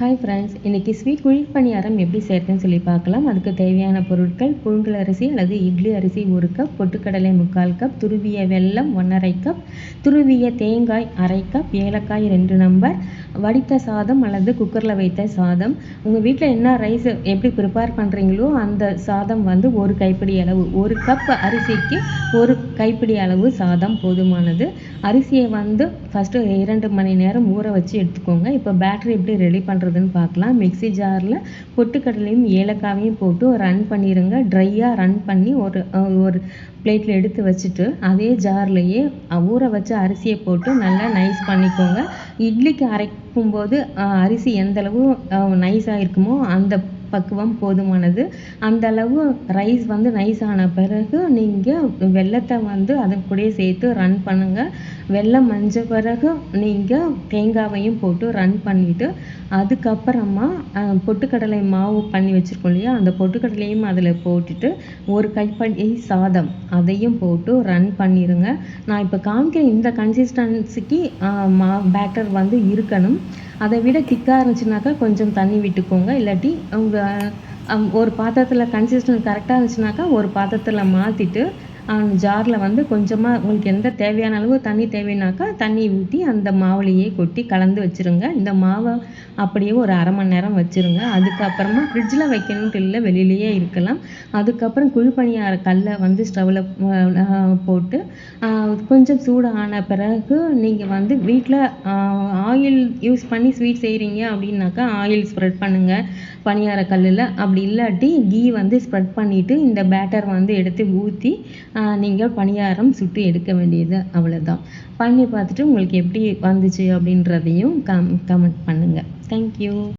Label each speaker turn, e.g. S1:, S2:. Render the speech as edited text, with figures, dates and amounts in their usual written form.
S1: Hi friends, இன்றைக்கி sweet குழி பணியாரம் எப்படி செய்கிறதுன்னு சொல்லி பார்க்கலாம். அதுக்கு தேவையான பொருட்கள்: புழுங்கல் அரிசி அல்லது இட்லி அரிசி 1 கப், பொட்டுக்கடலை 3/4 கப், துருவிய வெல்லம் 1/2 கப், துருவிய தேங்காய் 1/2 கப், ஏலக்காய் 2 நம்பர், வடித்த சாதம் அல்லது குக்கரில் வைத்த சாதம். உங்கள் வீட்டில் என்ன ரைஸ் எப்படி ப்ரிப்பேர் பண்ணுறீங்களோ அந்த சாதம் வந்து 1 கைப்பிடி அளவு. 1 கப் அரிசிக்கு 1 கைப்பிடி அளவு சாதம் போதுமானது. அரிசியை வந்து ஃபஸ்ட்டு 2 மணி நேரம் ஊற வச்சு எடுத்துக்கோங்க. இப்போ பேட்டரி எப்படி ரெடி பண்ணுறதுன்னு பார்க்கலாம். மிக்ஸி ஜாரில் பொட்டுக்கடலையும் ஏலக்காவையும் போட்டு ரன் பண்ணிடுங்க. ட்ரையாக ரன் பண்ணி ஒரு பிளேட்டில் எடுத்து வச்சுட்டு அதே ஜார்லேயே ஊற வச்ச அரிசியை போட்டு நல்லா நைஸ் பண்ணிக்கோங்க. இட்லிக்கு அரைக்கும்போது அரிசி எந்தளவு நைஸாக இருக்குமோ அந்த பக்குவம் போதுமானது. அந்த அளவு ரைஸ் வந்து நைஸ் ஆன பிறகு நீங்கள் வெல்லத்தை வந்து அது கூடயே சேர்த்து ரன் பண்ணுங்கள். வெல்லம் மஞ்ச பிறகு நீங்கள் தேங்காவையும் போட்டு ரன் பண்ணிவிட்டு அதுக்கப்புறமா பொட்டுக்கடலை மாவு பண்ணி வச்சுருக்கோம் இல்லையா, அந்த பொட்டுக்கடலையும் அதில் போட்டுட்டு 1 கைப்பிடி சாதம் அதையும் போட்டு ரன் பண்ணிடுங்க. நான் இப்போ காமிக்கிற இந்த கன்சிஸ்டன்சிக்கு பேட்டர் வந்து இருக்கணும். அதை விட திக்காக இருந்துச்சுனாக்கா கொஞ்சம் தண்ணி விட்டுக்கோங்க. இல்லாட்டி ஒரு பாத்திரத்தில் கன்சிஸ்டன்ட் கரெக்டாக இருந்துச்சுனாக்கா ஒரு பாத்திரத்தில் மாற்றிட்டு ஜாரில் வந்து கொஞ்சமாக உங்களுக்கு எந்த தேவையான அளவு தண்ணி தேவைன்னாக்கா தண்ணி ஊற்றி அந்த மாவுலேயே கொட்டி கலந்து வச்சுருங்க. இந்த மாவை அப்படியே ஒரு 1/2 மணி நேரம் வச்சுருங்க. அதுக்கப்புறமா ஃப்ரிட்ஜில் வைக்கணுன்ட்டு இல்லை, வெளியிலேயே இருக்கலாம். அதுக்கப்புறம் குழிப்பணியார கல்லை வந்து ஸ்டவ்வில் போட்டு கொஞ்சம் சூடான பிறகு நீங்கள் வந்து வீட்டில் ஆயில் யூஸ் பண்ணி ஸ்வீட் செய்கிறீங்க அப்படின்னாக்கா ஆயில் ஸ்ப்ரெட் பண்ணுங்கள் பணியார கல்லில். அப்படி இல்லாட்டி கீ வந்து ஸ்ப்ரெட் பண்ணிவிட்டு இந்த பேட்டர் வந்து எடுத்து ஊற்றி நீங்கள் பணியாரம் சுட்டு எடுக்க வேண்டியது அவ்வளோதான். பண்ணி பார்த்துட்டு உங்களுக்கு எப்படி வந்துச்சு அப்படின்றதையும் கமெண்ட் பண்ணுங்கள். தேங்க்யூ.